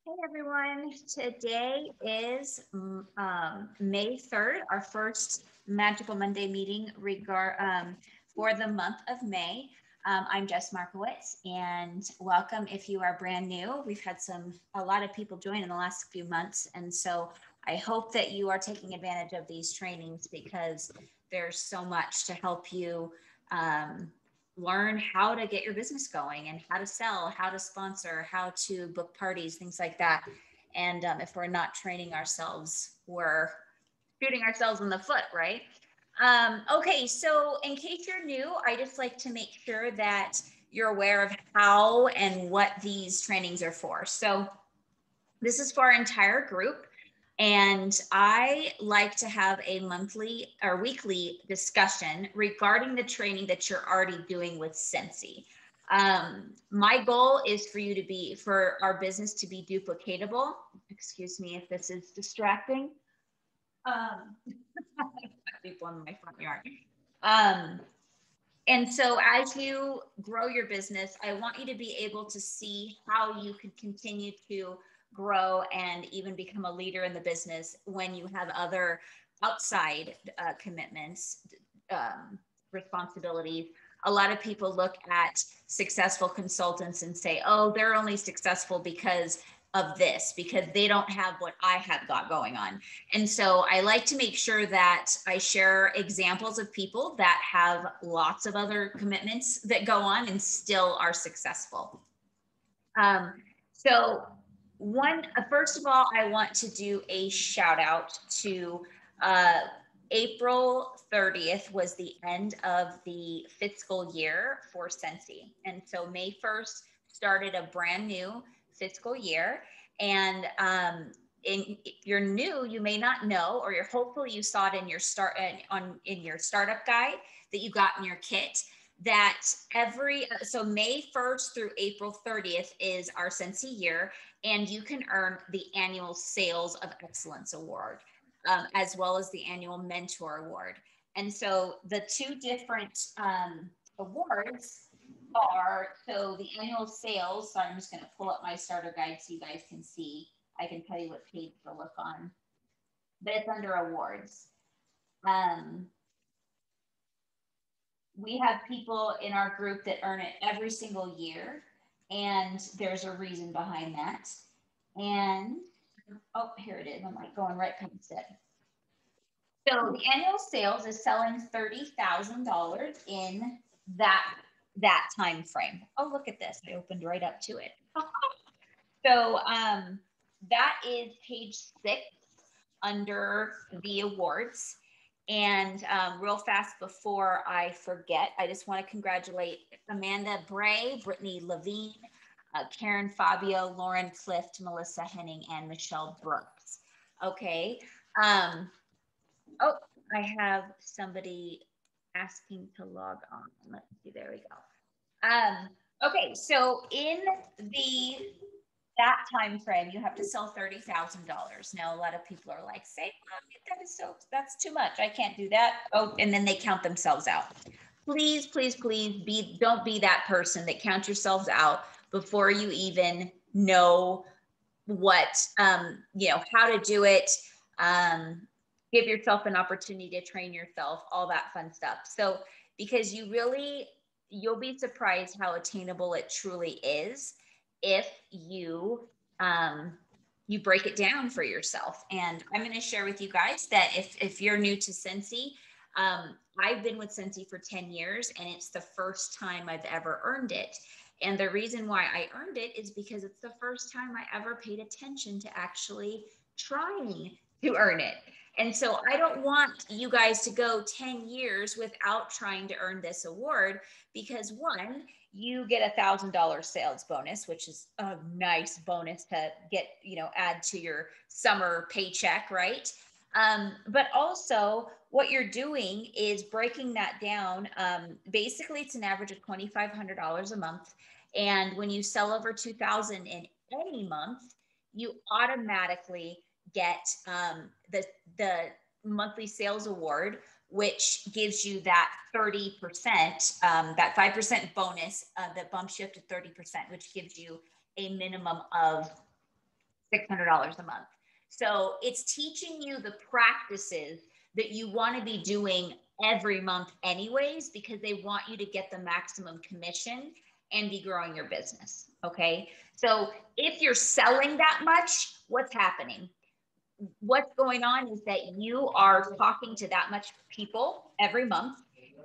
Hey everyone, today is May 3rd, our first Magical Monday meeting for the month of May. I'm Jess Markowitz and welcome if you are brand new. We've had a lot of people join in the last few months, and so I hope that you are taking advantage of these trainings because there's so much to help you learn how to get your business going and how to sell, how to sponsor, how to book parties, things like that. And if we're not training ourselves, we're shooting ourselves in the foot, right? Okay, so in case you're new, I just like to make sure that you're aware of how and what these trainings are for. So this is for our entire group. And I like to have a monthly or weekly discussion regarding the training that you're already doing with Scentsy. My goal is for our business to be duplicatable. Excuse me if this is distracting. People in my front yard. And so as you grow your business, I want you to be able to see how you can continue to grow and even become a leader in the business when you have other outside commitments, responsibilities. A lot of people look at successful consultants and say, oh, they're only successful because of this, because they don't have what I have got going on. And so I like to make sure that I share examples of people that have lots of other commitments that go on and still are successful. First of all, I want to do a shout out to April 30th was the end of the fiscal year for Scentsy. And so May 1st started a brand new fiscal year. And if you're new, you may not know, or hopefully you saw it in your startup guide that you got in your kit, that so May 1st through April 30th is our Scentsy year, and you can earn the annual Sales of Excellence Award, as well as the annual Mentor Award. And so the two different awards are, so the annual sales, so I'm just going to pull up my starter guide so you guys can see. I can tell you what page to look on, but it's under awards. We have people in our group that earn it every single year, and there's a reason behind that. And, oh, here it is. I'm like going right past it. So the annual sales is selling $30,000 in that time frame. Oh, look at this. I opened right up to it. So that is page 6 under the awards. And real fast before I forget, I just want to congratulate Amanda Bray, Brittany Levine, Karen Fabio, Lauren Clift, Melissa Henning, and Michelle Brooks. Okay. Oh, I have somebody asking to log on. Let's see. There we go. Okay. So in that time frame, you have to sell $30,000. Now, a lot of people are like, "Say, that's too much. I can't do that." Oh, and then they count themselves out. Please, please, please don't be that person that counts yourselves out before you even know what, how to do it. Give yourself an opportunity to train yourself, all that fun stuff. So, because you'll be surprised how attainable it truly is if you break it down for yourself. And I'm going to share with you guys that if you're new to Scentsy, I've been with Scentsy for 10 years, and it's the first time I've ever earned it. And the reason why I earned it is because it's the first time I ever paid attention to actually trying to earn it. And so I don't want you guys to go 10 years without trying to earn this award, because one, you get $1,000 sales bonus, which is a nice bonus to get, add to your summer paycheck, right? But also what you're doing is breaking that down. Basically, it's an average of $2,500 a month. And when you sell over 2,000 in any month, you automatically get the monthly sales award, which gives you that 30%, that 5% bonus that bumps you up to 30%, which gives you a minimum of $600 a month. So it's teaching you the practices that you want to be doing every month anyways, because they want you to get the maximum commission and be growing your business. Okay. So if you're selling that much, what's happening? What's going on is that you are talking to that much people every month,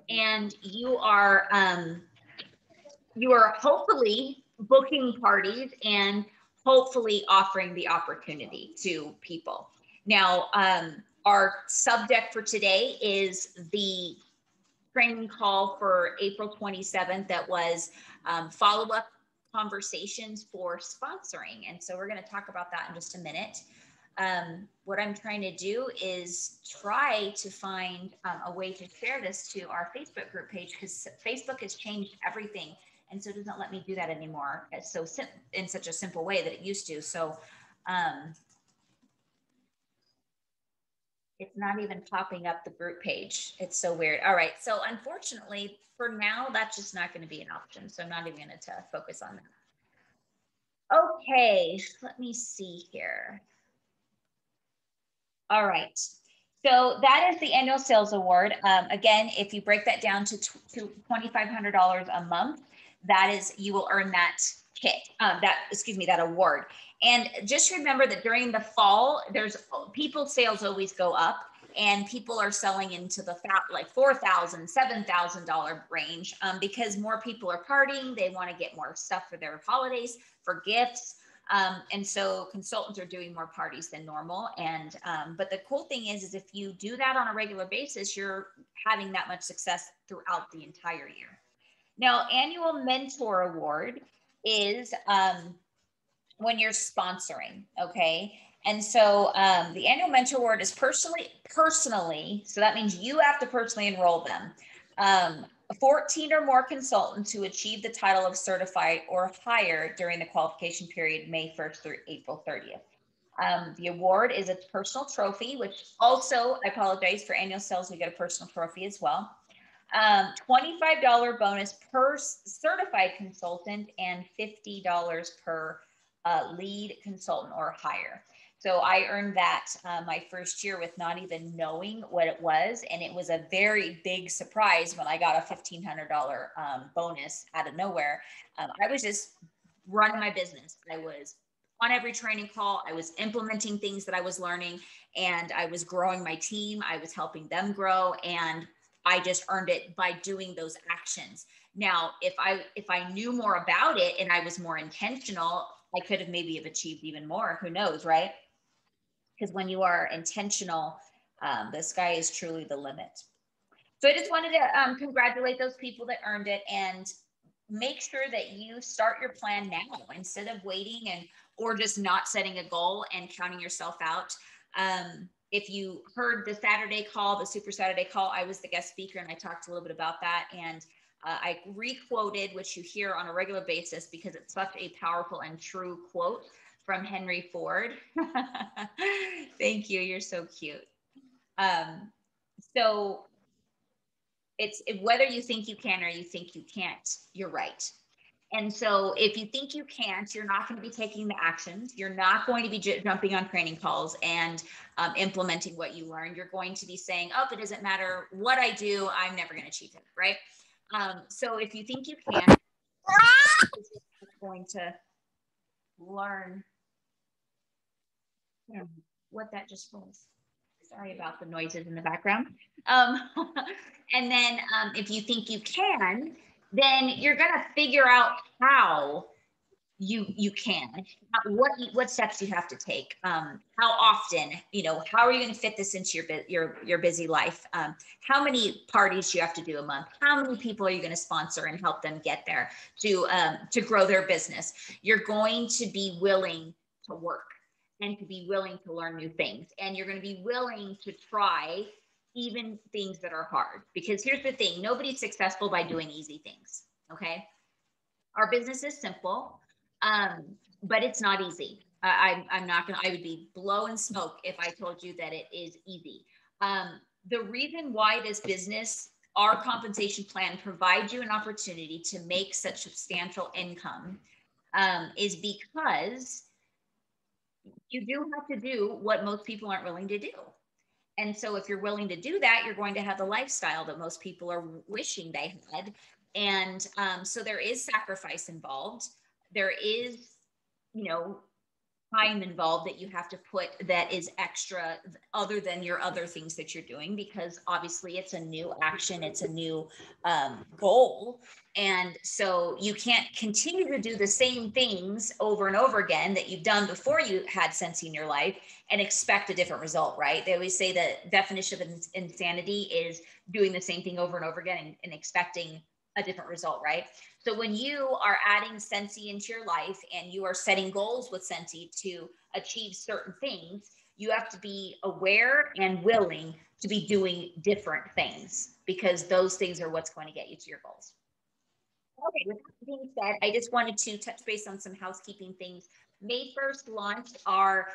and you are hopefully booking parties and hopefully offering the opportunity to people. Now, our subject for today is the training call for April 27th that was follow-up conversations for sponsoring. And so we're going to talk about that in just a minute. What I'm trying to do is try to find a way to share this to our Facebook group page, because Facebook has changed everything. And so it doesn't let me do that anymore. It's so in such a simple way that it used to. So it's not even popping up the group page. It's so weird. All right. So unfortunately, for now, that's just not going to be an option. So I'm not even going to focus on that. Okay. Let me see here. All right. So that is the annual sales award. Again, if you break that down to $2,500 a month, that is, you will earn that kit, that award. And just remember that during the fall, people's sales always go up, and people are selling into the like $4,000, $7,000 range because more people are partying. They want to get more stuff for their holidays, for gifts. And so consultants are doing more parties than normal. And, but the cool thing is if you do that on a regular basis, you're having that much success throughout the entire year. Now, annual mentor award is when you're sponsoring. Okay. And so the annual mentor award is personally, so that means you have to personally enroll them. 14 or more consultants who achieve the title of certified or higher during the qualification period, May 1st through April 30th. The award is a personal trophy, which also, I apologize, for annual sales, we get a personal trophy as well. $25 bonus per certified consultant and $50 per lead consultant or higher. So I earned that my first year with not even knowing what it was. And it was a very big surprise when I got a $1,500 bonus out of nowhere. I was just running my business. I was on every training call. I was implementing things that I was learning, and I was growing my team. I was helping them grow, and I just earned it by doing those actions. Now, if I knew more about it and I was more intentional, I could have maybe achieved even more. Who knows, right? Because when you are intentional, the sky is truly the limit. So I just wanted to congratulate those people that earned it, and make sure that you start your plan now instead of waiting or just not setting a goal and counting yourself out. If you heard the Saturday call, the Super Saturday call, I was the guest speaker, and I talked a little bit about that. And I re-quoted, which you hear on a regular basis because it's such a powerful and true quote from Henry Ford. Thank you. You're so cute. So it's whether you think you can or you think you can't, you're right. And so if you think you can't, you're not going to be taking the actions. You're not going to be jumping on training calls and implementing what you learned. You're going to be saying, oh, it doesn't matter what I do, I'm never going to achieve it, right? So if you think you can, you're going to learn what that just was. Sorry about the noises in the background. And then if you think you can, then you're going to figure out how you can, what steps you have to take, how often, how are you going to fit this into your busy life? How many parties do you have to do a month? How many people are you going to sponsor and help them get there to grow their business? You're going to be willing to work and to be willing to learn new things. And you're going to be willing to try even things that are hard, because here's the thing, nobody's successful by doing easy things. Okay. Our business is simple. But it's not easy. I would be blowing smoke if I told you that it is easy. The reason why this business, our compensation plan, provides you an opportunity to make such substantial income is because you do have to do what most people aren't willing to do. And so if you're willing to do that, you're going to have the lifestyle that most people are wishing they had. And so there is sacrifice involved. There is, you know, time involved that you have to put that is extra other than your other things that you're doing, because obviously it's a new action, it's a new goal, and so you can't continue to do the same things over and over again that you've done before you had Scentsy in your life and expect a different result, right? They always say the definition of insanity is doing the same thing over and over again and expecting a different result, right? So when you are adding Scentsy into your life and you are setting goals with Scentsy to achieve certain things, you have to be aware and willing to be doing different things, because those things are what's going to get you to your goals. Okay, with that being said, I just wanted to touch base on some housekeeping things. May 1st launched our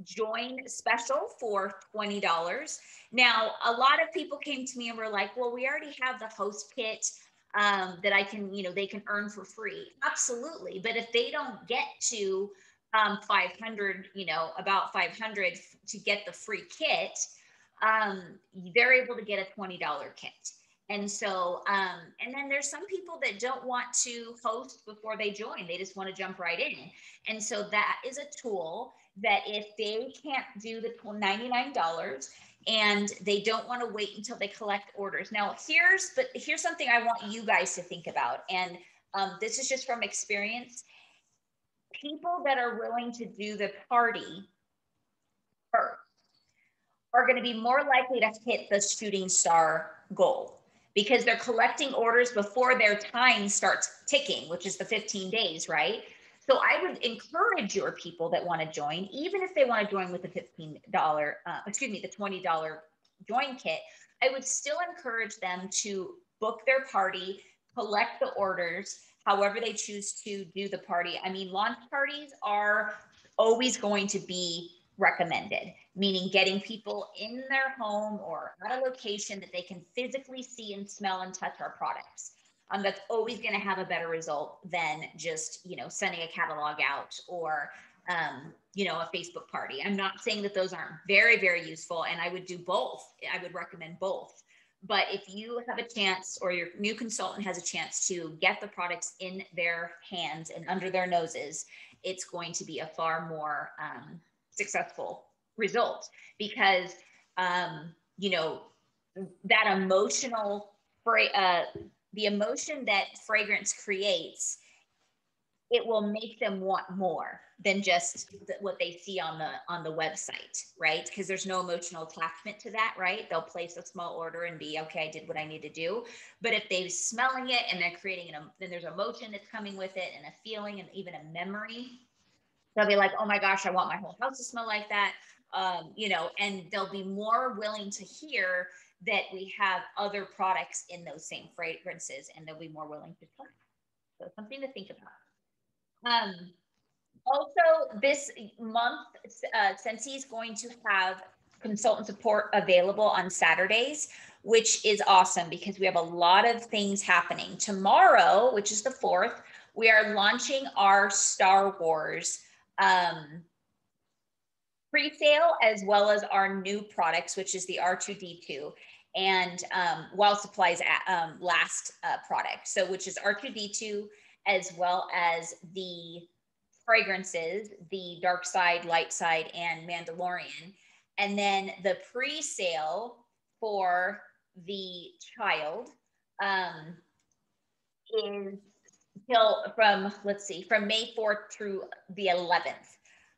join special for $20. Now, a lot of people came to me and were like, well, we already have the host kit that I can, you know, they can earn for free. Absolutely. But if they don't get to 500, you know, about 500 to get the free kit, they're able to get a $20 kit. And so, and then there's some people that don't want to host before they join. They just want to jump right in. And so that is a tool that if they can't do the $99 and they don't want to wait until they collect orders. Now here's something I want you guys to think about. And this is just from experience. People that are willing to do the party first are going to be more likely to hit the shooting star goal, because they're collecting orders before their time starts ticking, which is the 15 days, right? So I would encourage your people that want to join, even if they want to join with the $15, the $20 join kit, I would still encourage them to book their party, collect the orders, however they choose to do the party. I mean, launch parties are always going to be recommended, meaning getting people in their home or at a location that they can physically see and smell and touch our products. That's always going to have a better result than just, you know, sending a catalog out or, you know, a Facebook party. I'm not saying that those aren't very, very useful, and I would do both. I would recommend both. But if you have a chance, or your new consultant has a chance to get the products in their hands and under their noses, it's going to be a far more successful result, because you know, that emotional the emotion that fragrance creates, it will make them want more than just what they see on the website, right? Because there's no emotional attachment to that, right? They'll place a small order and be, okay, I did what I need to do. But if they're smelling it and they're creating then there's emotion that's coming with it, and a feeling, and even a memory, they'll be like, oh my gosh, I want my whole house to smell like that. You know, and they'll be more willing to hear that we have other products in those same fragrances, and they'll be more willing to try. So something to think about. Also, this month, Scentsy is going to have consultant support available on Saturdays, which is awesome because we have a lot of things happening. Tomorrow, which is the 4th, we are launching our Star Wars pre-sale, as well as our new products, which is the R2D2 and while supplies last product. So which is R2D2, as well as the fragrances, the dark side, light side, and Mandalorian. And then the pre-sale for the child is from May 4th through the 11th.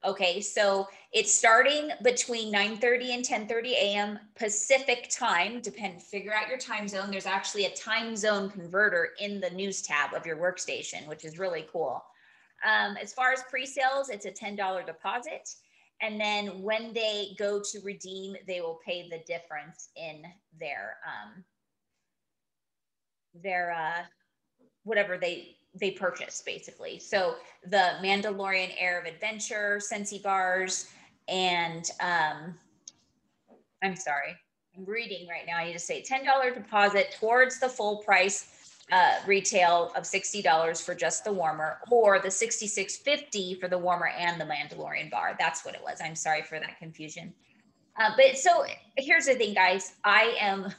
Okay, so it's starting between 9:30 and 10:30 a.m. Pacific time. Figure out your time zone. There's actually a time zone converter in the news tab of your workstation, which is really cool. As far as pre-sales, it's a $10 deposit. And then when they go to redeem, they will pay the difference in their whatever they purchase, basically. So the Mandalorian Air of Adventure, Scentsy bars, and I'm sorry, I'm reading right now. I need to say $10 deposit towards the full price retail of $60 for just the warmer, or the $66.50 for the warmer and the Mandalorian bar. That's what it was. I'm sorry for that confusion. But so here's the thing, guys. I am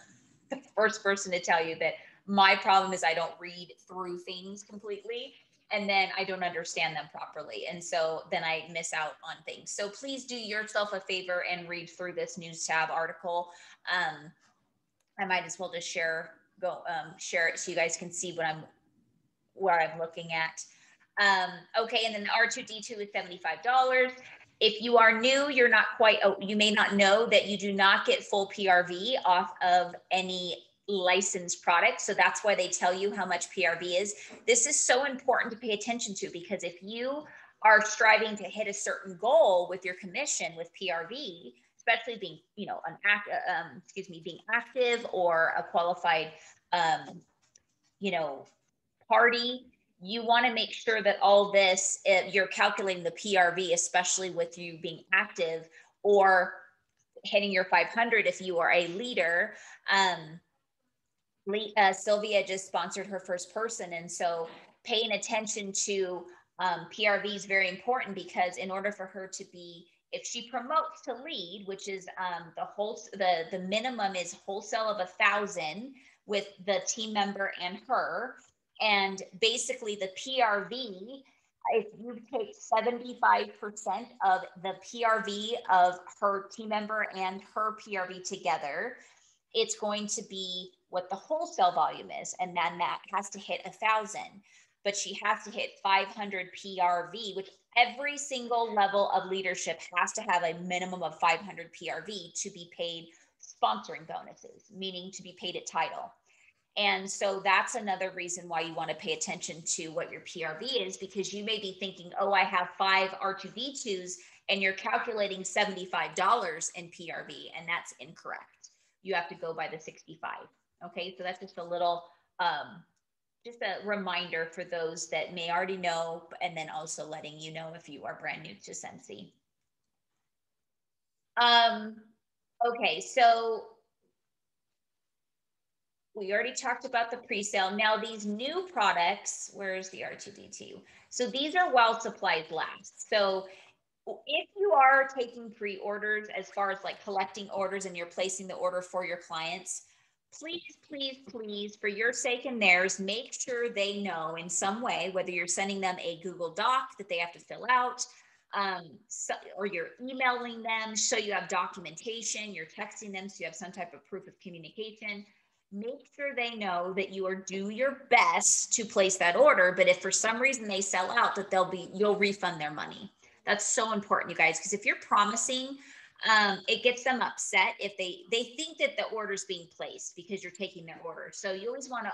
the first person to tell you that my problem is I don't read through things completely, and then I don't understand them properly. And so then I miss out on things. So please do yourself a favor and read through this news tab article. I might as well just share it so you guys can see what I'm looking at. Okay, and then the R2D2 is $75. If you are new, you may not know that you do not get full PRV off of any licensed product. So that's why they tell you how much PRV is. This is so important to pay attention to, because if you are striving to hit a certain goal with your commission with PRV, especially being, being active or a qualified, party, you want to make sure that all this, you're calculating the PRV, especially with you being active or hitting your 500 if you are a leader. Sylvia just sponsored her first person. And so paying attention to PRV is very important, because in order for her to be, if she promotes to lead, which is the minimum is wholesale of 1,000 with the team member and her. And basically the PRV, if you take 75% of the PRV of her team member and her PRV together, it's going to be what the wholesale volume is. And then that has to hit 1,000, but she has to hit 500 PRV, which every single level of leadership has to have a minimum of 500 PRV to be paid sponsoring bonuses, meaning to be paid at title. And so that's another reason why you want to pay attention to what your PRV is, because you may be thinking, oh, I have 5 R2D2s, and you're calculating $75 in PRV, and that's incorrect. You have to go by the 65. Okay, so that's just a little, just a reminder for those that may already know, and then also letting you know if you are brand new to Scentsy. Okay, so we already talked about the pre-sale. Now these new products, where's the R2D2? So these are while supplies last. So if you are taking pre-orders, as far as like collecting orders and you're placing the order for your clients, please, please, please, for your sake and theirs, make sure they know in some way, whether you're sending them a Google Doc that they have to fill out, or you're emailing them so you have documentation, you're texting them so you have some type of proof of communication. Make sure they know that you are doing your best to place that order, but if for some reason they sell out, that you'll refund their money. That's so important, you guys, because if you're promising, it gets them upset if they think that the order is being placed because you're taking their order. So you always want to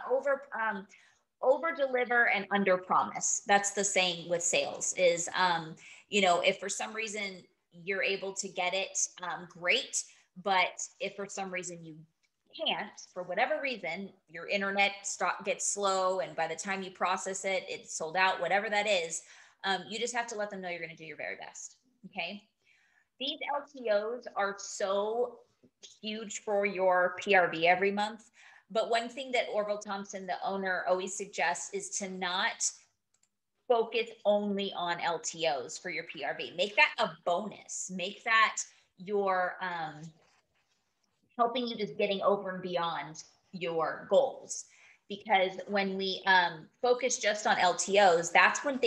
over deliver and under promise. That's the saying with sales is, if for some reason you're able to get it, great. But if for some reason you can't, for whatever reason, your internet gets slow, and by the time you process it, it's sold out, whatever that is, you just have to let them know you're going to do your very best. Okay. These LTOs are so huge for your PRV every month. But one thing that Orville Thompson, the owner, always suggests is to not focus only on LTOs for your PRV. Make that a bonus. Make that your helping you just getting over and beyond your goals. Because when we focus just on LTOs, that's when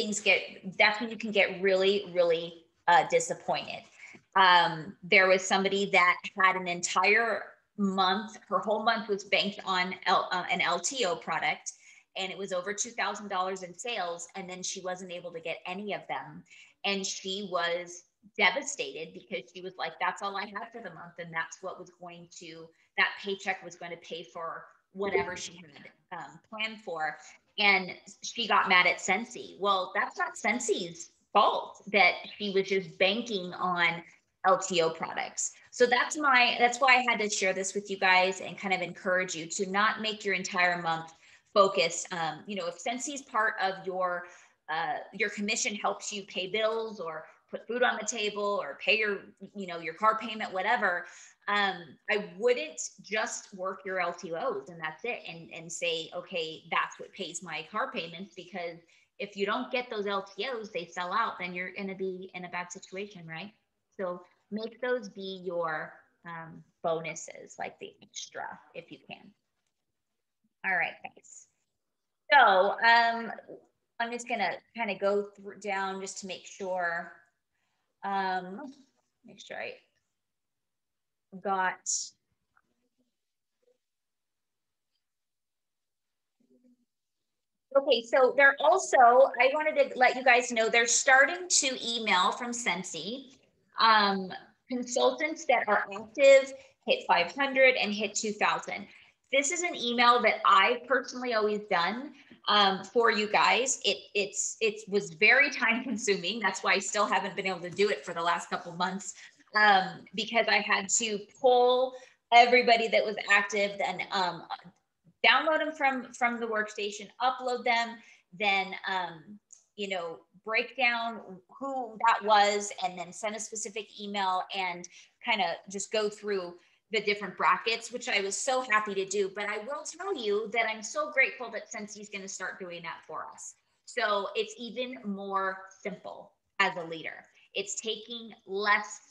you can get really, really disappointed. There was somebody that had an entire month, her whole month was banked on an LTO product, and it was over $2,000 in sales, and then she wasn't able to get any of them. And she was devastated because she was like, that's all I had for the month. And that's what was that paycheck was going to pay for whatever she had planned for. And she got mad at Scentsy. Well, that's not Scentsy's fault that she was just banking on LTO products. So that's why I had to share this with you guys and kind of encourage you to not make your entire month focused. If Scentsy's part of your commission helps you pay bills or put food on the table or pay your car payment, whatever, I wouldn't just work your LTOs and that's it, and say, okay, that's what pays my car payments, because if you don't get those LTOs, they sell out, then you're going to be in a bad situation, right? So make those be your bonuses, like the extra, if you can. All right, guys. So I'm just going to kind of go through down just to make sure I got. Okay, so they're also, I wanted to let you guys know, they're starting to email from Scentsy. Consultants that are active hit 500 and hit 2000. This is an email that I've personally always done for you guys. It was very time consuming. That's why I still haven't been able to do it for the last couple months, because I had to pull everybody that was active and download them from the workstation, upload them, then break down who that was, and then send a specific email and kind of just go through the different brackets, which I was so happy to do. But I will tell you that I'm so grateful that Scentsy is going to start doing that for us. So it's even more simple as a leader. It's taking less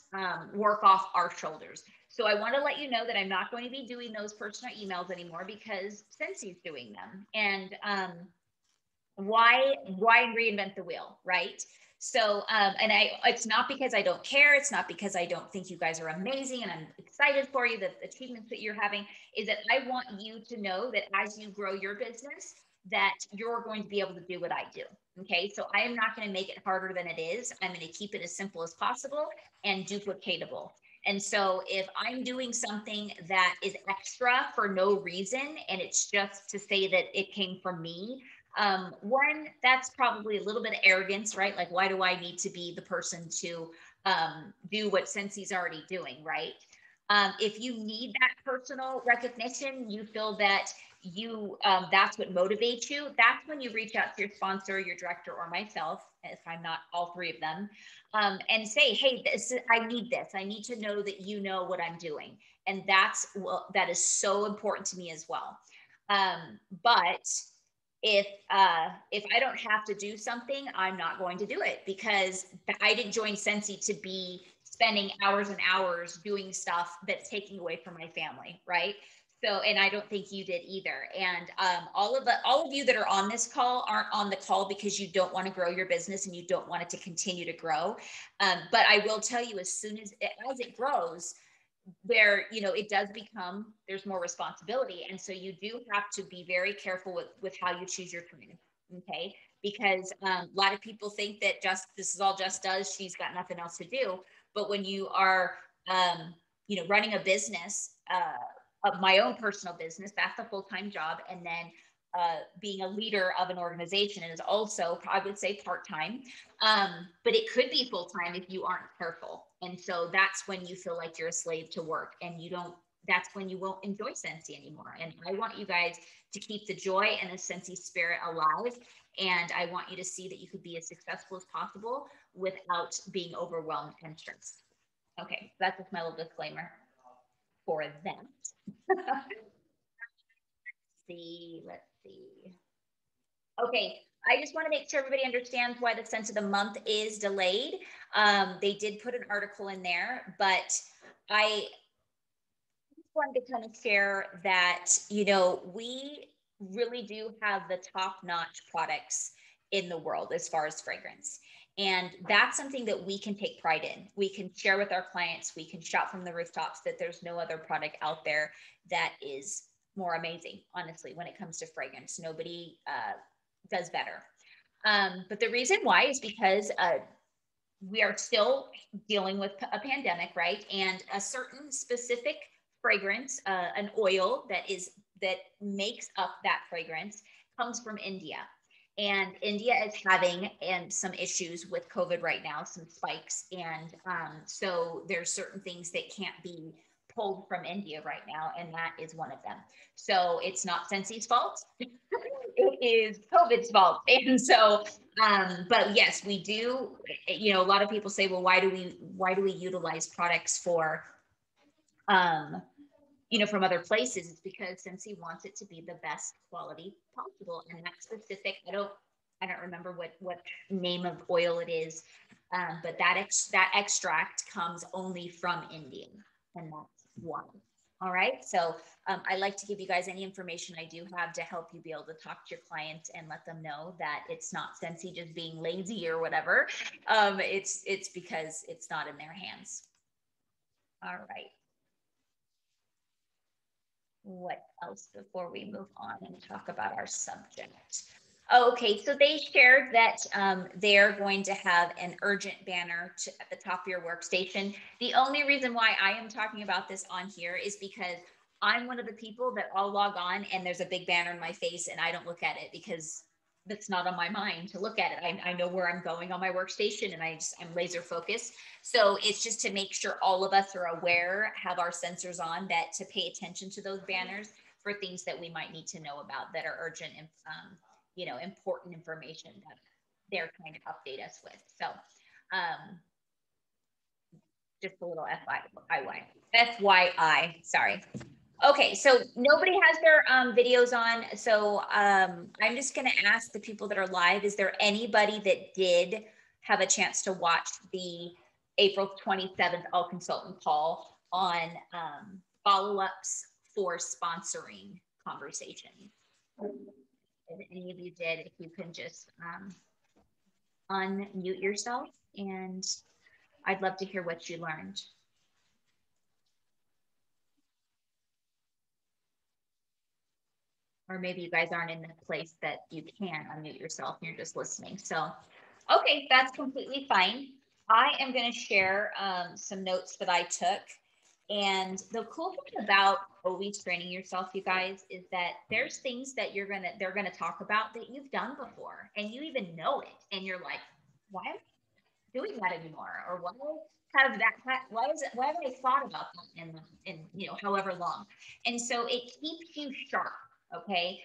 work off our shoulders. So I want to let you know that I'm not going to be doing those personal emails anymore because Scentsy is doing them. And why reinvent the wheel, right? So, it's not because I don't care. It's not because I don't think you guys are amazing and I'm excited for you, the achievements that you're having, is that I want you to know that as you grow your business, that you're going to be able to do what I do. Okay. So I am not going to make it harder than it is. I'm going to keep it as simple as possible and duplicatable. And so if I'm doing something that is extra for no reason, and it's just to say that it came from me, one, that's probably a little bit of arrogance, right? Like, why do I need to be the person to do what Scentsy's already doing, right? If you need that personal recognition, you feel that that's what motivates you, that's when you reach out to your sponsor, your director, or myself, if I'm not all three of them, and say, hey, I need this. I need to know that you know what I'm doing. And that is so important to me as well. But if I don't have to do something, I'm not going to do it, because I didn't join Scentsy to be spending hours and hours doing stuff that's taking away from my family, right? So, and I don't think you did either. And all of you that are on this call aren't on the call because you don't want to grow your business and you don't want it to continue to grow. But I will tell you, as it grows, it does become, there's more responsibility. And so you do have to be very careful with how you choose your time. Okay. Because a lot of people think that this is all Jess does. She's got nothing else to do. But when you are, running a business, of my own personal business, that's a full-time job. And then being a leader of an organization is also, I would say, part-time, but it could be full-time if you aren't careful. And so that's when you feel like you're a slave to work, and that's when you won't enjoy Scentsy anymore. And I want you guys to keep the joy and the Scentsy spirit alive. And I want you to see that you could be as successful as possible without being overwhelmed and stressed. Okay, that's just my little disclaimer for that. Let's see. Okay, I just want to make sure everybody understands why the Scent of the Month is delayed. They did put an article in there, but I just wanted to kind of share that, we really do have the top-notch products in the world as far as fragrance. And that's something that we can take pride in. We can share with our clients. We can shout from the rooftops that there's no other product out there that is more amazing, honestly, when it comes to fragrance. Nobody does better. But the reason why is because we are still dealing with a pandemic, right? And a certain specific fragrance, an oil that makes up that fragrance, comes from India. And India is having some issues with COVID right now, some spikes. And so there's certain things that can't be pulled from India right now, and that is one of them. So it's not Scentsy's fault. It is COVID's fault. And so, but yes, we do, a lot of people say, well, why do we utilize products for you know, from other places. It's because Scentsy wants it to be the best quality possible. And that specific, I don't remember what name of oil it is, but that extract comes only from India, and that's why. All right. So I like to give you guys any information I do have to help you be able to talk to your clients and let them know that it's not Scentsy just being lazy or whatever. It's because it's not in their hands. All right. What else before we move on and talk about our subject? Okay, so they shared that they're going to have an urgent banner at the top of your workstation. The only reason why I am talking about this on here is because I'm one of the people that I'll log on and there's a big banner in my face and I don't look at it because that's not on my mind to look at it. I know where I'm going on my workstation and I'm laser focused. So it's just to make sure all of us are aware, have our sensors on, that to pay attention to those banners for things that we might need to know about that are urgent and you know, important information that they're trying to update us with. So just a little FYI, sorry. Okay, so nobody has their videos on. So I'm just gonna ask the people that are live, is there anybody that did have a chance to watch the April 27th All Consultant call on follow-ups for sponsoring conversation? If any of you did, if you can just unmute yourself, and I'd love to hear what you learned. Or maybe you guys aren't in a place that you can unmute yourself and you're just listening. So, okay, that's completely fine. I am going to share some notes that I took. And the cool thing about always training yourself, you guys, is that there's things that they're gonna talk about that you've done before, and you even know it, and you're like, why am I doing that anymore? Or why haven't I thought about that in you know, however long? And so it keeps you sharp. Okay.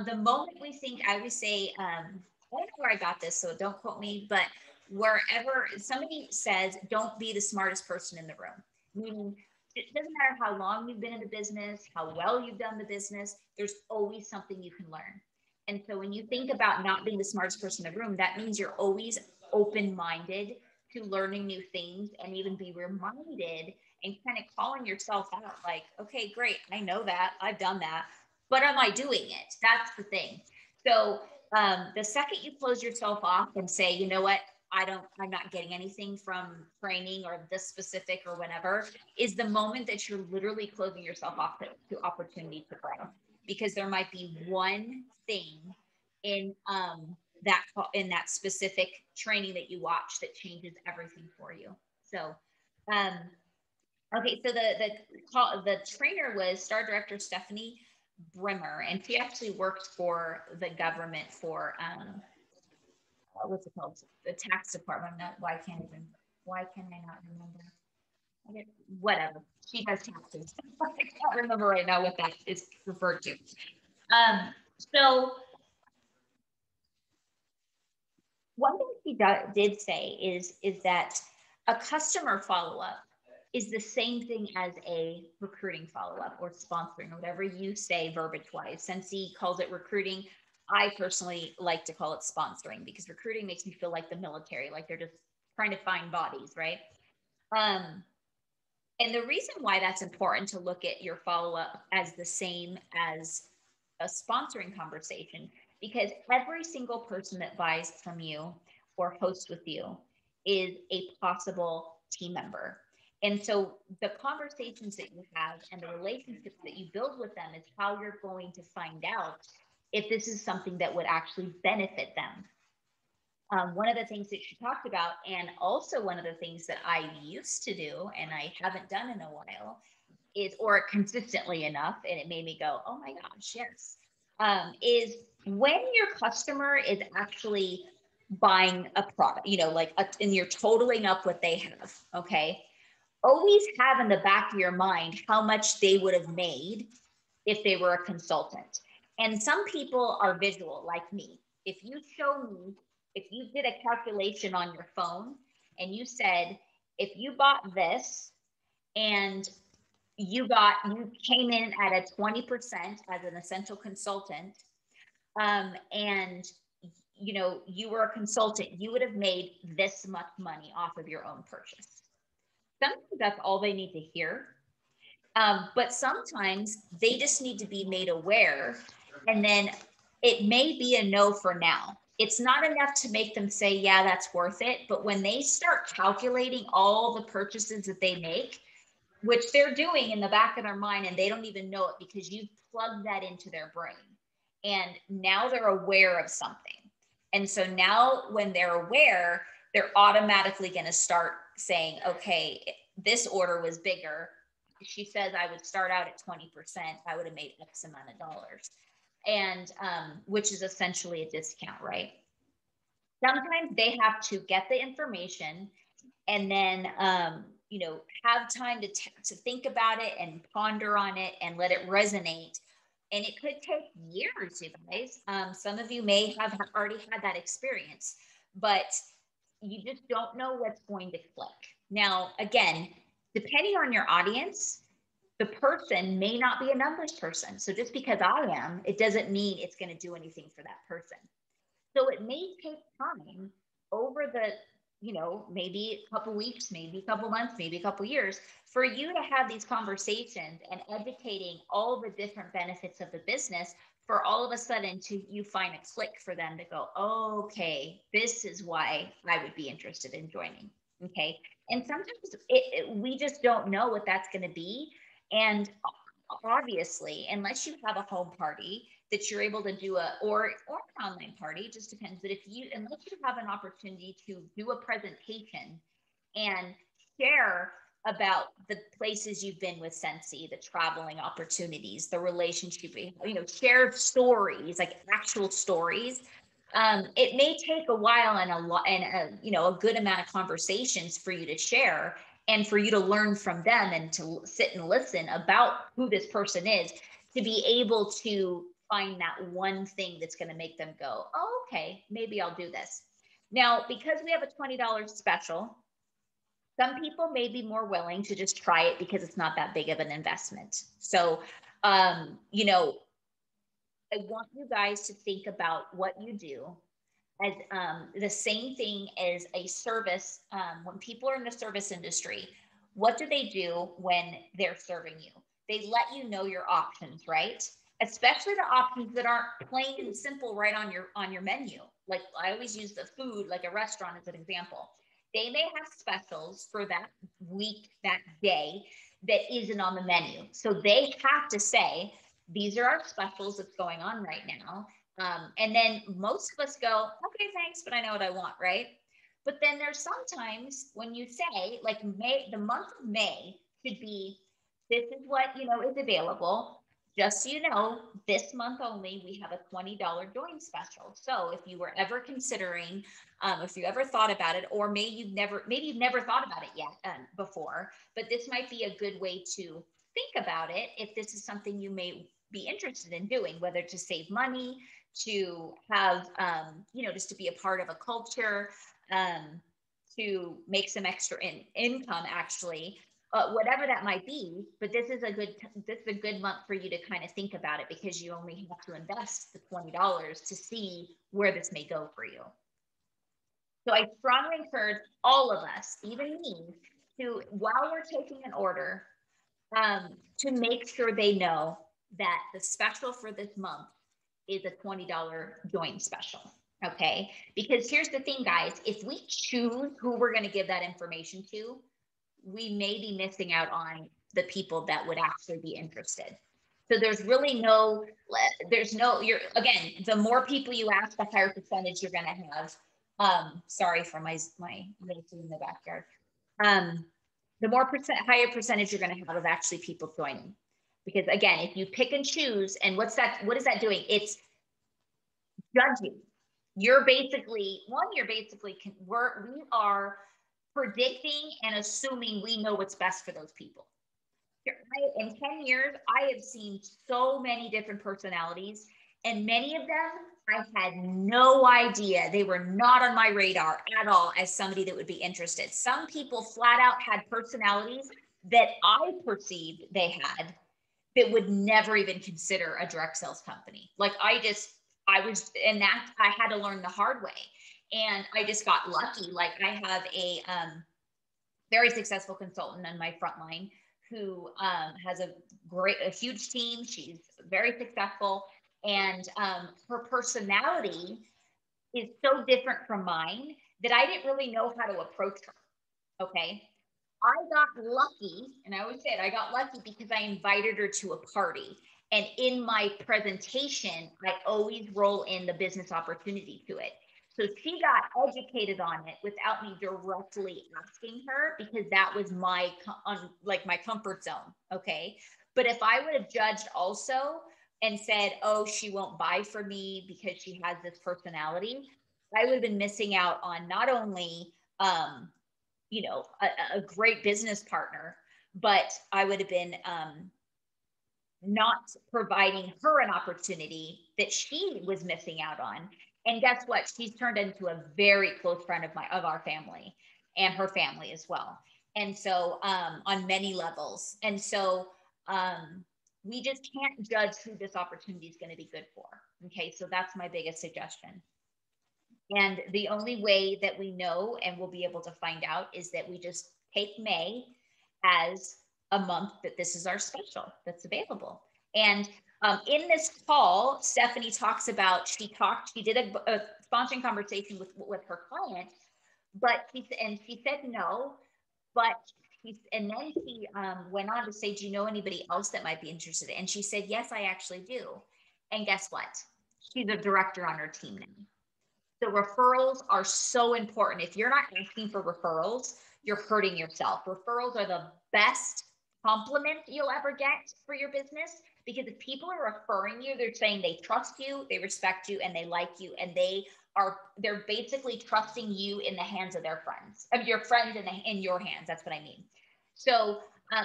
The moment we think, I would say, I don't know where I got this, so don't quote me, but wherever somebody says, don't be the smartest person in the room, meaning it doesn't matter how long you've been in the business, how well you've done the business, there's always something you can learn. And so when you think about not being the smartest person in the room, that means you're always open-minded to learning new things and even be reminded and kind of calling yourself out like, okay, great, I know that, I've done that, but am I doing it? That's the thing. So the second you close yourself off and say, you know what, I'm not getting anything from training or this specific or whatever, is the moment that you're literally closing yourself off to opportunity to grow. Because there might be one thing in that specific training that you watch that changes everything for you. So, okay, so the trainer was Star Director Stephanie Brimmer, and she actually worked for the government for what's it called? The tax department. Why can I not remember? Whatever. She does taxes. I can't remember right now what that is referred to. So one thing she did say is that a customer follow-up is the same thing as a recruiting follow-up or sponsoring or whatever you say verbiage-wise. Scentsy calls it recruiting. I personally like to call it sponsoring because recruiting makes me feel like the military, like they're just trying to find bodies, right? And the reason why that's important to look at your follow-up as the same as a sponsoring conversation, because every single person that buys from you or hosts with you is a possible team member. And so the conversations that you have and the relationships that you build with them is how you're going to find out if this is something that would actually benefit them. One of the things that she talked about, and also one of the things that I used to do and I haven't done in a while, is, or consistently enough, and it made me go, oh my gosh, yes, is when your customer is actually buying a product, you know, like, and you're totaling up what they have, okay? Always have in the back of your mind how much they would have made if they were a consultant. And some people are visual, like me. If you show me, if you did a calculation on your phone and you said, if you bought this and you came in at a 20% as an essential consultant, and you were a consultant, you would have made this much money off of your own purchase. Sometimes that's all they need to hear. But sometimes they just need to be made aware, and then it may be a no for now. It's not enough to make them say, yeah, that's worth it. But when they start calculating all the purchases that they make, which they're doing in the back of their mind, and they don't even know it because you've plugged that into their brain. And now they're aware of something. And so now when they're aware, they're automatically going to start saying, okay, this order was bigger. She says I would start out at 20%. I would have made X amount of dollars. And which is essentially a discount, right? Sometimes they have to get the information and then have time to think about it and ponder on it and let it resonate. And it could take years, you guys. Some of you may have already had that experience, but you just don't know what's going to click. Now, again, depending on your audience, the person may not be a numbers person. So just because I am, it doesn't mean it's going to do anything for that person. So it may take time over the, maybe a couple weeks, maybe a couple months, maybe a couple years for you to have these conversations and educating all the different benefits of the business for all of a sudden you find a click for them to go, oh, okay, this is why I would be interested in joining. Okay. And sometimes we just don't know what that's going to be. And obviously, unless you have a home party that you're able to do or an online party, just depends. But unless you have an opportunity to do a presentation and share about the places you've been with Scentsy, the traveling opportunities, the relationship, share stories, like actual stories. It may take a while and a good amount of conversations for you to share and for you to learn from them and to sit and listen about who this person is, to be able to find that one thing that's going to make them go, oh, okay, maybe I'll do this. Now, because we have a $20 special, some people may be more willing to just try it because it's not that big of an investment. So, I want you guys to think about what you do as the same thing as a service. When people are in the service industry, what do they do when they're serving you? They let you know your options, right? Especially the options that aren't plain and simple right on your menu. Like I always use the food, like a restaurant as an example. They may have specials for that week, that day, that isn't on the menu. So they have to say, these are our specials that's going on right now. And then most of us go, okay, thanks, but I know what I want, right? But then there's sometimes when you say, like May, the month of May should be, this is what, is available. Just so you know, this month only, we have a $20 join special. So if you were ever considering, if you ever thought about it, or maybe you've never thought about it yet before, but this might be a good way to think about it if this is something you may be interested in doing, whether to save money, to have, just to be a part of a culture, to make some extra income actually. Whatever that might be, but this is a good month for you to kind of think about it, because you only have to invest the $20 to see where this may go for you. So I strongly encourage all of us, even me, to, while we're taking an order, to make sure they know that the special for this month is a $20 join special. Okay, because here's the thing, guys, if we choose who we're going to give that information to, we may be missing out on the people that would actually be interested. So there's really again, the more people you ask, the higher percentage you're going to have. Sorry for my little in the backyard. The higher percentage you're going to have of actually people joining. Because again, if you pick and choose, and what is that doing? It's judging. We are predicting and assuming we know what's best for those people. In 10 years, I have seen so many different personalities, and many of them I had no idea. They were not on my radar at all as somebody that would be interested. Some people flat out had personalities that I perceived they had that would never even consider a direct sales company. Like and that I had to learn the hard way. And I just got lucky. Like I have a very successful consultant on my front line who has a huge team. She's very successful. And her personality is so different from mine that I didn't really know how to approach her. Okay. I got lucky, and I always say it, I got lucky because I invited her to a party. And in my presentation, I always roll in the business opportunity to it. So she got educated on it without me directly asking her, because that was my comfort zone. Okay. But if I would have judged also and said, oh, she won't buy from me because she has this personality, I would have been missing out on not only, a great business partner, but I would have been not providing her an opportunity that she was missing out on. And guess what? She's turned into a very close friend of our family and her family as well. And so on many levels. And so we just can't judge who this opportunity is going to be good for. Okay. So that's my biggest suggestion. And the only way that we know and we'll be able to find out is that we just take May as a month that this is our special that's available. And in this call, Stephanie talks about, she did a sponsoring conversation with her client, but she said no, and then she went on to say, do you know anybody else that might be interested? And she said, yes, I actually do. And guess what? She's a director on her team now. The referrals are so important. If you're not asking for referrals, you're hurting yourself. Referrals are the best compliment you'll ever get for your business, because if people are referring you, they're saying they trust you, they respect you, and they like you, and they're basically trusting you in the hands of their friends, of your friends in your hands. That's what I mean. So,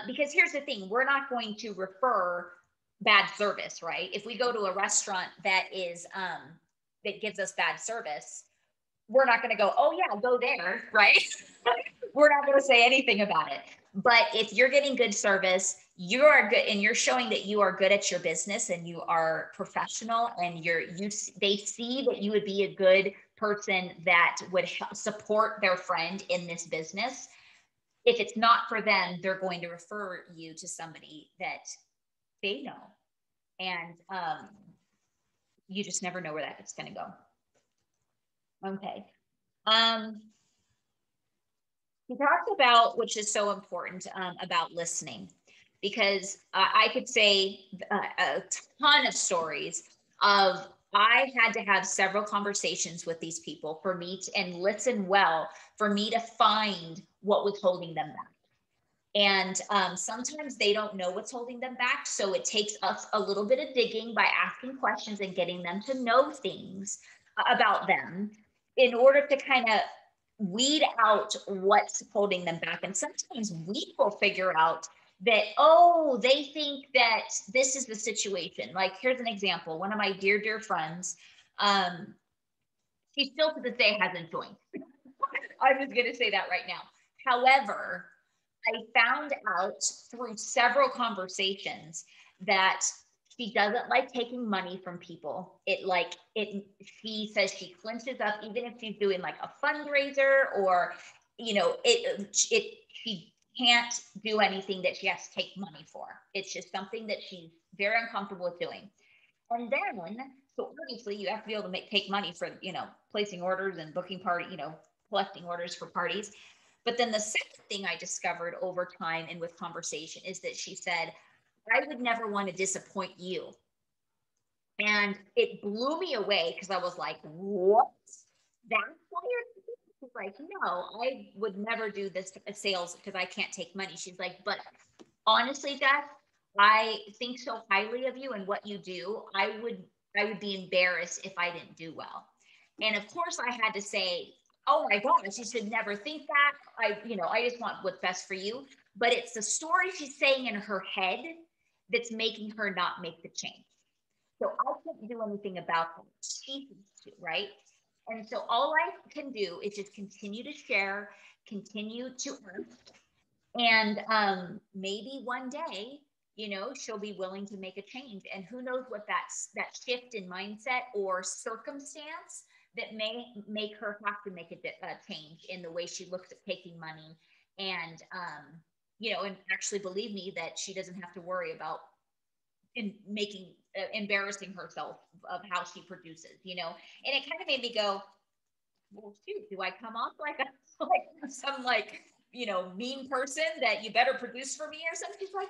because here's the thing, we're not going to refer bad service, right? If we go to a restaurant that gives us bad service, we're not going to go, oh yeah, go there, right? We're not going to say anything about it. But if you're getting good service, you are good, and you're showing that you are good at your business and you are professional, and they see that you would be a good person that would support their friend in this business. If it's not for them, they're going to refer you to somebody that they know. And you just never know where that's going to go. Okay. He talks about, which is so important, about listening, because I could say a ton of stories of, I had to have several conversations with these people and listen well for me to find what was holding them back. And sometimes they don't know what's holding them back. So it takes us a little bit of digging by asking questions and getting them to know things about them in order to kind of weed out what's holding them back. And sometimes we will figure out that, oh, they think that this is the situation. Like, here's an example. One of my dear, dear friends, she still to this day hasn't joined. I'm just going to say that right now. However, I found out through several conversations that she doesn't like taking money from people. She says she clenches up, even if she's doing like a fundraiser or, she can't do anything that she has to take money for. It's just something that she's very uncomfortable with doing. And then, so obviously you have to be able to take money for, placing orders and booking collecting orders for parties. But then the second thing I discovered over time and with conversation is that she said, I would never want to disappoint you. And it blew me away, because I was like, what? That's why you're like, no, I would never do this sales because I can't take money. She's like, but honestly, Beth, I think so highly of you and what you do. I would be embarrassed if I didn't do well. And of course I had to say, oh my gosh, you should never think that. I just want what's best for you. But it's the story she's saying in her head that's making her not make the change. So I can't do anything about that. She needs to, right? And so all I can do is just continue to share, continue to ask, And maybe one day, you know, she'll be willing to make a change. And who knows what that shift in mindset or circumstance that may make her have to make a change in the way she looks at taking money. And, you know, and actually believe me that she doesn't have to worry about making embarrassing herself of how she produces, you know. And it kind of made me go, well, shoot, do I come off like like some like, you know, mean person that you better produce for me or something? She's like,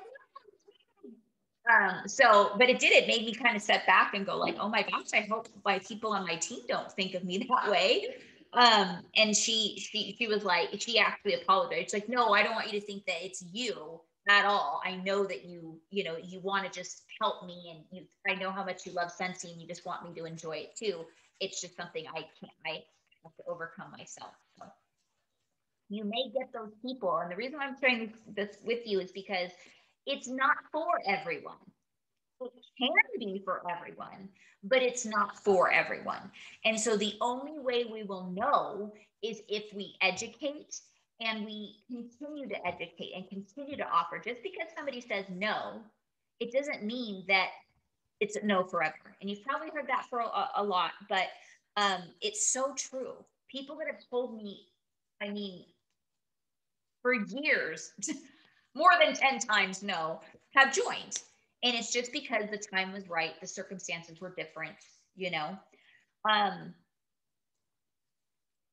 so, but it made me kind of step back and go like, oh my gosh, I hope my people on my team don't think of me that way. And she was like, she actually apologized. She's like, no, I don't want you to think that it's you at all. I know that you know, you want to just help me, and I know how much you love Scentsy and you just want me to enjoy it too. It's just something I have to overcome myself. So you may get those people. And the reason I'm sharing this with you is because it's not for everyone. It can be for everyone, but it's not for everyone. And so the only way we will know is if we educate and we continue to educate and continue to offer. Just because somebody says no, it doesn't mean that it's a no forever. And you've probably heard that for a lot, but it's so true. People that have told me, I mean, for years, more than 10 times no, have joined. And it's just because the time was right, the circumstances were different, you know.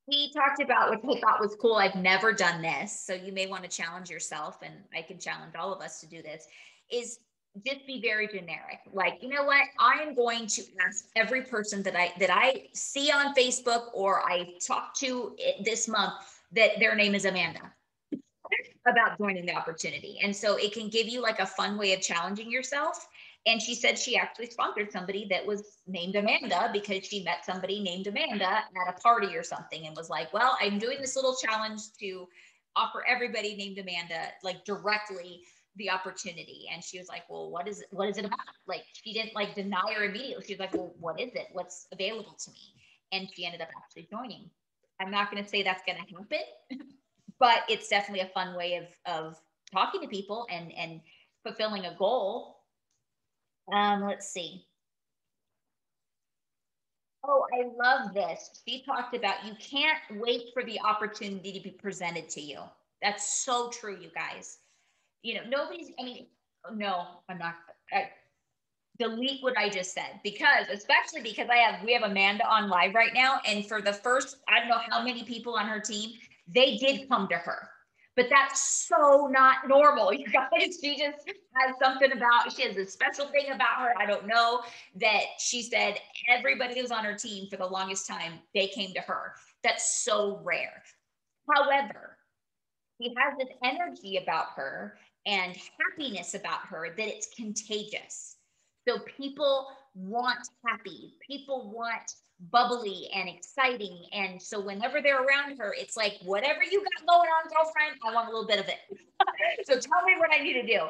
He talked about, which I thought was cool. I've never done this, so you may want to challenge yourself, and I can challenge all of us to do this, is just be very generic. Like, you know what? I am going to ask every person that I see on Facebook or I talk to this month that their name is Amanda, about joining the opportunity. And so it can give you like a fun way of challenging yourself. And she said she actually sponsored somebody that was named Amanda because she met somebody named Amanda at a party or something and was like, well, I'm doing this little challenge to offer everybody named Amanda like directly the opportunity. And she was like, well, what is it about? Like, she didn't like deny her immediately. She was like, well, what is it? What's available to me? And she ended up actually joining. I'm not going to say that's going to happen, but it's definitely a fun way of talking to people and fulfilling a goal. Let's see. Oh, I love this. She talked about you can't wait for the opportunity to be presented to you. That's so true, you guys. You know, nobody's, I mean, no, I'm not. Delete what I just said, because especially because we have Amanda on live right now, and for the first, I don't know how many people on her team, they did come to her, but that's so not normal, you guys. She just has something about, she has a special thing about her, I don't know, that she said everybody who's on her team for the longest time, they came to her. That's so rare. However, she has this energy about her and happiness about her that it's contagious. So people want happy, people want bubbly and exciting. And so whenever they're around her, it's like, whatever you got going on, girlfriend, I want a little bit of it. So tell me what I need to do.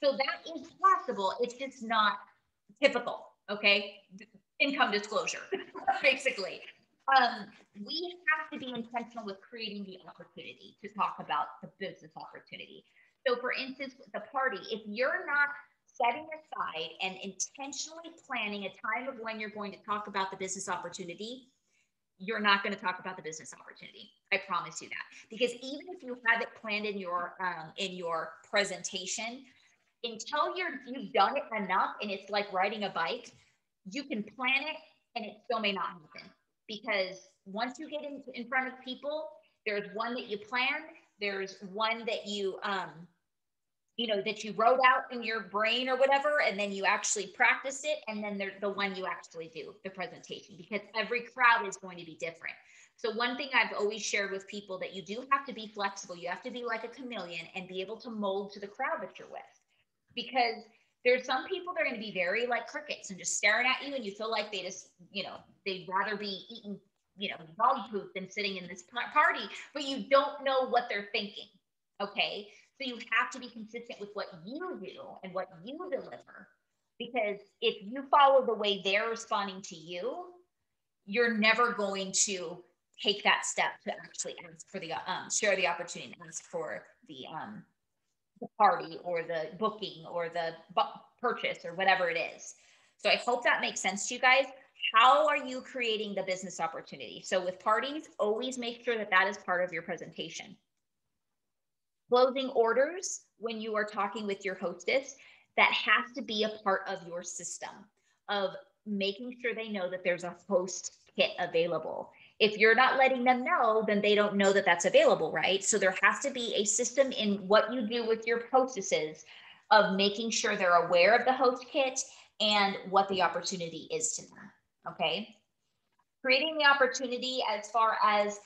So that is possible. It's just not typical. Okay. Income disclosure, basically. We have to be intentional with creating the opportunity to talk about the business opportunity. So for instance, with the party, if you're not setting aside and intentionally planning a time of when you're going to talk about the business opportunity, you're not going to talk about the business opportunity. I promise you that. Because even if you have it planned in your presentation, until you've done it enough and it's like riding a bike, you can plan it and it still may not happen. Because once you get in front of people, there's one that you planned, there's one that you that you wrote out in your brain or whatever, and then you actually practiced it, and then there's the one you actually do, the presentation, because every crowd is going to be different. So one thing I've always shared with people, that you do have to be flexible. You have to be like a chameleon and be able to mold to the crowd that you're with. Because there's some people that are going to be very like crickets and just staring at you, and you feel like they just, they'd rather be eating, dog poop than sitting in this party, but you don't know what they're thinking. Okay. So you have to be consistent with what you do and what you deliver, because if you follow the way they're responding to you, you're never going to take that step to actually ask for the share the opportunity and ask for the party or the booking or the purchase or whatever it is. So I hope that makes sense to you guys. How are you creating the business opportunity? So with parties, always make sure that that is part of your presentation. Closing orders when you are talking with your hostess, that has to be a part of your system of making sure they know that there's a host kit available. If you're not letting them know, then they don't know that that's available, right? So there has to be a system in what you do with your hostesses of making sure they're aware of the host kit and what the opportunity is to them, okay? Creating the opportunity as far as,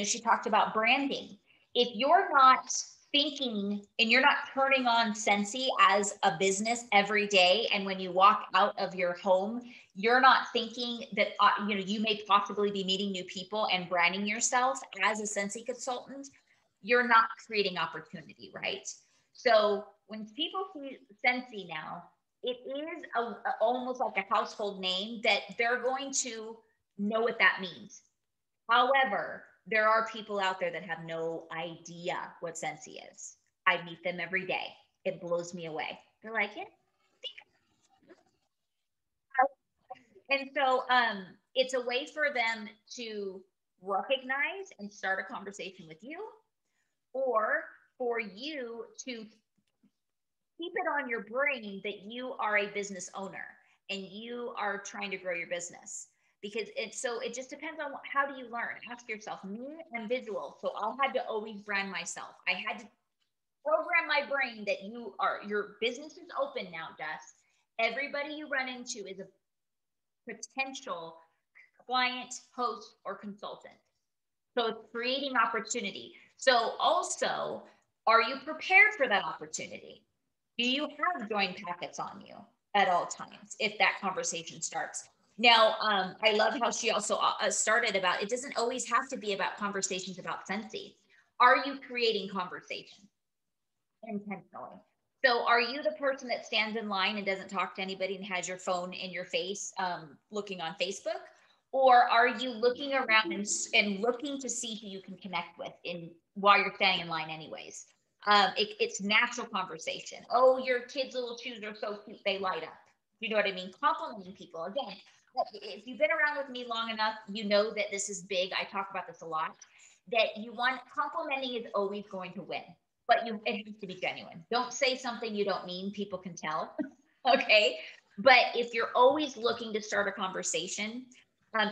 she talked about branding. If you're not thinking and you're not turning on Scentsy as a business every day, and when you walk out of your home, you're not thinking that, you may possibly be meeting new people and branding yourself as a Scentsy consultant, you're not creating opportunity, right? So when people see Scentsy now, it is almost like a household name that they're going to know what that means. However, there are people out there that have no idea what Scentsy is. I meet them every day. It blows me away. They're like, yeah. And so it's a way for them to recognize and start a conversation with you, or for you to keep it on your brain that you are a business owner and you are trying to grow your business. Because it just depends on how do you learn. Ask yourself. Me, I'm visual, so I had to always brand myself. I had to program my brain that your business is open now, Jess. Everybody you run into is a potential client, host, or consultant. So it's creating opportunity. So also, are you prepared for that opportunity? Do you have join packets on you at all times if that conversation starts? Now, I love how she also started about, it doesn't always have to be about conversations about Scentsy. Are you creating conversation intentionally? So are you the person that stands in line and doesn't talk to anybody and has your phone in your face looking on Facebook? Or are you looking around and looking to see who you can connect with while you're standing in line anyways? It's natural conversation. Oh, your kids' little shoes are so cute, they light up. You know what I mean? Complimenting people. Again, if you've been around with me long enough, you know that this is big. I talk about this a lot, that complimenting is always going to win, but it has to be genuine. Don't say something you don't mean. People can tell. Okay. But if you're always looking to start a conversation,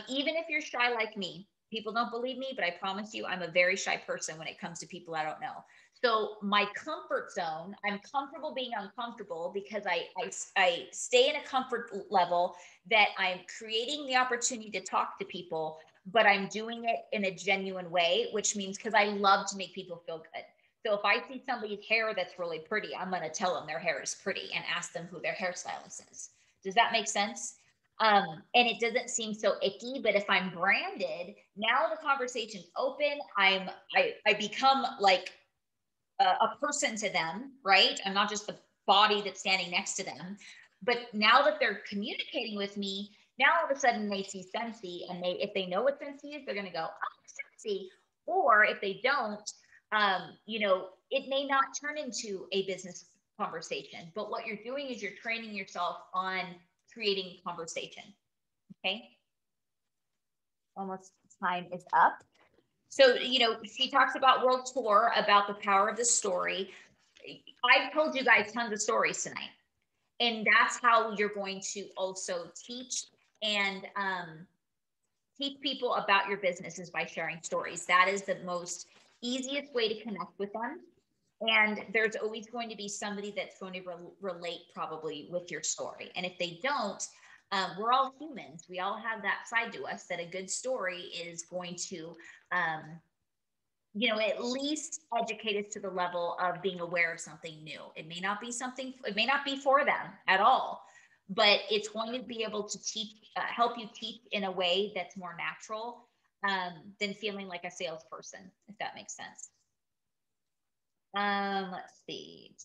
even if you're shy like me, people don't believe me, but I promise you, I'm a very shy person when it comes to people I don't know. So my comfort zone, I'm comfortable being uncomfortable because I stay in a comfort level that I'm creating the opportunity to talk to people, but I'm doing it in a genuine way, which means because I love to make people feel good. So if I see somebody's hair that's really pretty, I'm going to tell them their hair is pretty and ask them who their hairstylist is. Does that make sense? And it doesn't seem so icky, but if I'm branded, now the conversation's open. I become like a person to them, right? I'm not just the body that's standing next to them. But now that they're communicating with me, now all of a sudden they see Scentsy, and if they know what Scentsy is, they're going to go, oh, Scentsy. Or if they don't, it may not turn into a business conversation. But what you're doing is you're training yourself on creating conversation. Okay. Almost time is up. So, she talks about World Tour, about the power of the story. I've told you guys tons of stories tonight. And that's how you're going to also teach and teach people about your business, is by sharing stories. That is the most easiest way to connect with them. And there's always going to be somebody that's going to relate probably with your story. And if they don't, we're all humans. We all have that side to us that a good story is going to, at least educate us to the level of being aware of something new. It may not be for them at all, but it's going to be able to help you teach in a way that's more natural than feeling like a salesperson, if that makes sense. Let's see.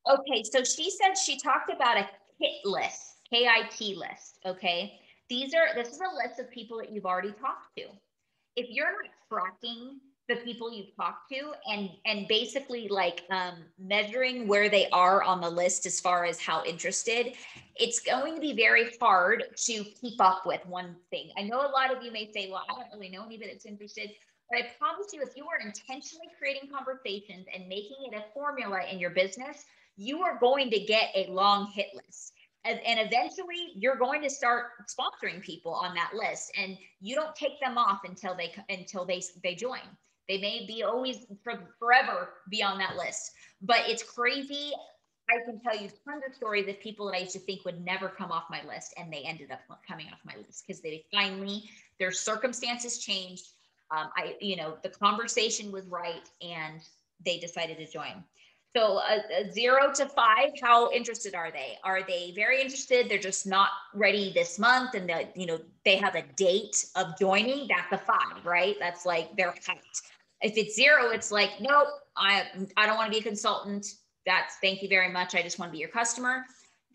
Okay, so she said she talked about a KIT list, KIT list. Okay, this is a list of people that you've already talked to, if you're not tracking the people you've talked to and basically like measuring where they are on the list as far as how interested, it's going to be very hard to keep up with one thing. I know a lot of you may say, well, I don't really know anybody that's interested, but I promise you, if you are intentionally creating conversations and making it a formula in your business, you are going to get a long hit list. And eventually you're going to start sponsoring people on that list, and you don't take them off until they join. They may be always forever be on that list, but it's crazy. I can tell you tons of stories of people that I used to think would never come off my list, and they ended up coming off my list because they finally, their circumstances changed. The conversation was right, and they decided to join. So a 0 to 5, how interested are they? Are they very interested? They're just not ready this month, and they have a date of joining. That's a 5, right? That's like they're hyped. If it's 0, it's like, nope, I don't want to be a consultant. Thank you very much. I just want to be your customer.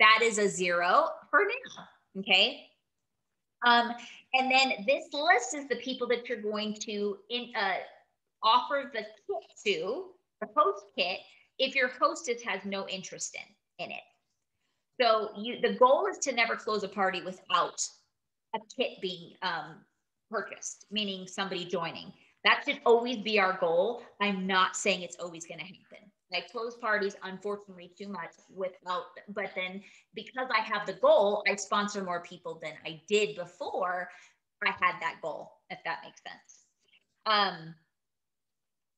That is a 0 for now. Okay. And then this list is the people that you're going to offer the kit to, the host kit, if your hostess has no interest in it. So the goal is to never close a party without a kit being purchased, meaning somebody joining. That should always be our goal. I'm not saying it's always going to happen. I close parties, unfortunately, too much but then because I have the goal, I sponsor more people than I did before I had that goal, if that makes sense.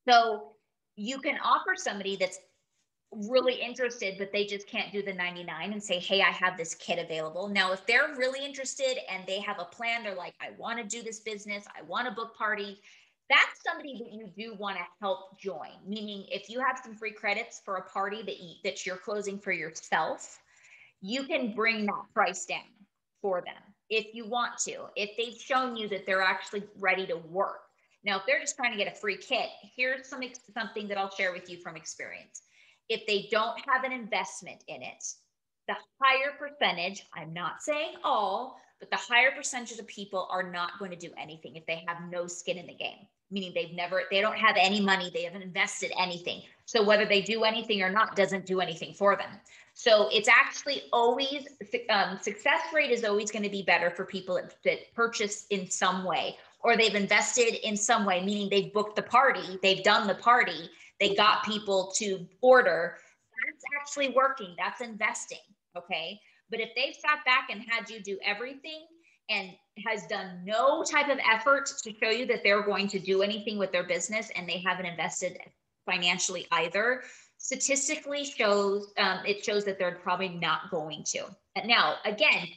So you can offer somebody that's really interested, but they just can't do the 99 and say, hey, I have this kit available. Now, if they're really interested and they have a plan, they're like, I want to do this business, I want to book parties. That's somebody that you do want to help join. Meaning, if you have some free credits for a party that you're closing for yourself, you can bring that price down for them if you want to, if they've shown you that they're actually ready to work. Now, if they're just trying to get a free kit, here's something that I'll share with you from experience. If they don't have an investment in it, the higher percentage, I'm not saying all, but the higher percentage of people are not going to do anything if they have no skin in the game, meaning they don't have any money, they haven't invested anything. So whether they do anything or not doesn't do anything for them. So it's actually always, success rate is always going to be better for people that purchase in some way, or they've invested in some way, meaning they've booked the party, they've done the party, they got people to order. That's actually working. That's investing. Okay. But if they've sat back and had you do everything and has done no type of effort to show you that they're going to do anything with their business, and they haven't invested financially either, statistically shows that they're probably not going to. Now, again,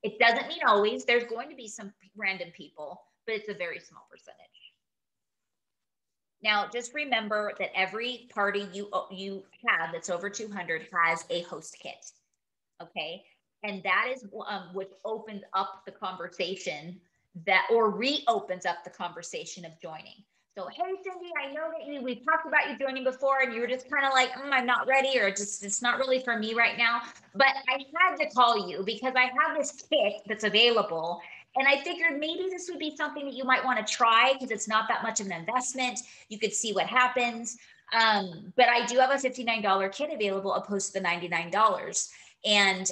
it doesn't mean always. There's going to be some random people, but it's a very small percentage. Now, just remember that every party you have that's over 200 has a host kit, okay? And that is which opens up the conversation or reopens up the conversation of joining. So, hey, Cindy, I know that we've talked about you joining before, and you were just kind of like, I'm not ready, or it's not really for me right now. But I had to call you because I have this kit that's available. And I figured maybe this would be something that you might want to try because it's not that much of an investment. You could see what happens. But I do have a $59 kit available opposed to the $99. And,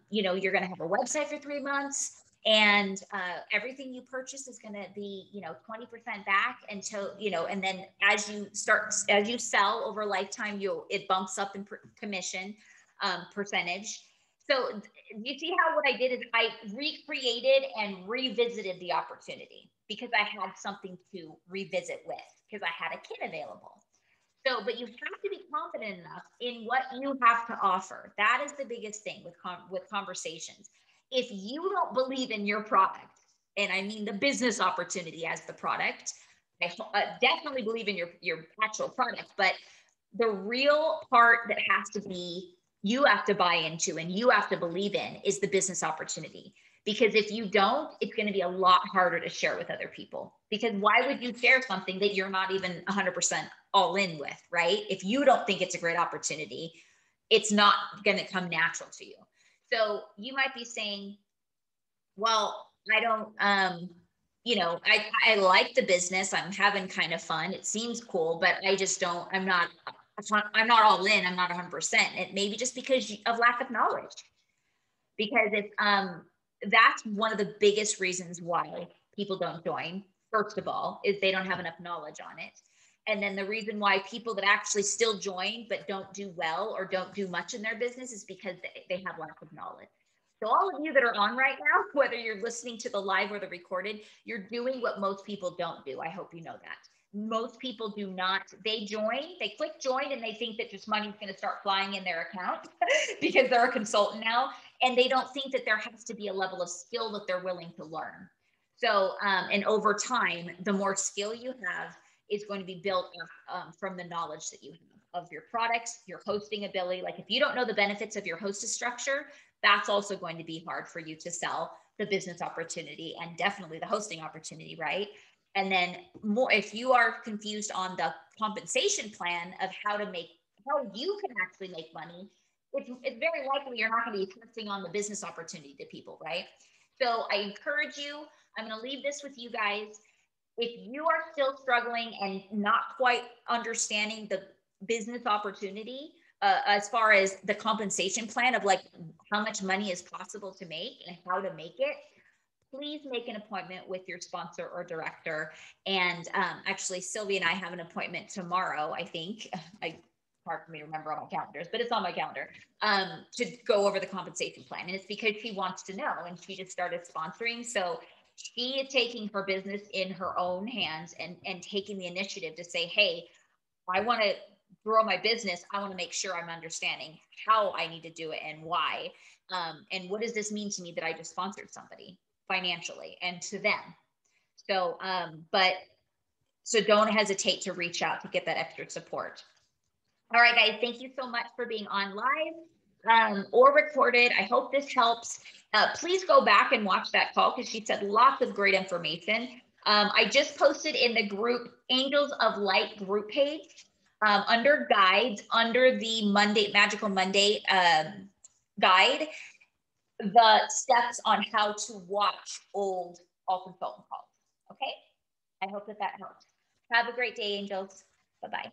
you're going to have a website for 3 months. And everything you purchase is going to be, 20% back until, and then as you sell over lifetime, it bumps up in commission percentage. So you see how what I did is I recreated and revisited the opportunity because I had something to revisit with because I had a kit available. So, but you have to be confident enough in what you have to offer. That is the biggest thing with conversations. If you don't believe in your product, and I mean the business opportunity as the product, I definitely believe in your actual product, but the real part that has to be, you have to buy into and you have to believe in is the business opportunity. Because if you don't, it's going to be a lot harder to share with other people. Because why would you share something that you're not even 100% all in with, right? If you don't think it's a great opportunity, it's not going to come natural to you. So you might be saying, well, I don't, you know, I like the business. I'm having kind of fun. It seems cool, but I just don't, I'm not all in. I'm not 100%. It may be just because of lack of knowledge, because it's, that's one of the biggest reasons why people don't join. First of all, is they don't have enough knowledge on it. And then the reason why people that actually still join but don't do well or don't do much in their business is because they have lack of knowledge. So all of you that are on right now, whether you're listening to the live or the recorded, you're doing what most people don't do. I hope you know that. Most people do not, they join, they click join, and they think that just money's going to start flying in their account because they're a consultant now. And they don't think that there has to be a level of skill that they're willing to learn. So, and over time, the more skill you have is going to be built from the knowledge that you have of your products, your hosting ability. Like if you don't know the benefits of your hostess structure, that's also going to be hard for you to sell the business opportunity and definitely the hosting opportunity, right? And then more, if you are confused on the compensation plan of how you can actually make money, it's very likely you're not going to be testing on the business opportunity to people, right? So I encourage you, I'm going to leave this with you guys. If you are still struggling and not quite understanding the business opportunity, as far as the compensation plan of like how much money is possible to make and how to make it, please make an appointment with your sponsor or director. And actually, Sylvia and I have an appointment tomorrow, I think. Hard for me to remember on my calendars, but it's on my calendar, to go over the compensation plan. And it's because she wants to know, and she just started sponsoring. So she is taking her business in her own hands and taking the initiative to say, hey, I want to grow my business. I want to make sure I'm understanding how I need to do it and why. And what does this mean to me that I just sponsored somebody financially and to them? So, so don't hesitate to reach out to get that extra support. All right, guys, thank you so much for being on live or recorded. I hope this helps. Please go back and watch that call because she said lots of great information. I just posted in the group Angels of Light group page under guides, under the Magical Monday guide, the steps on how to watch old all consultant calls. Okay, I hope that helps. Have a great day, Angels. Bye-bye.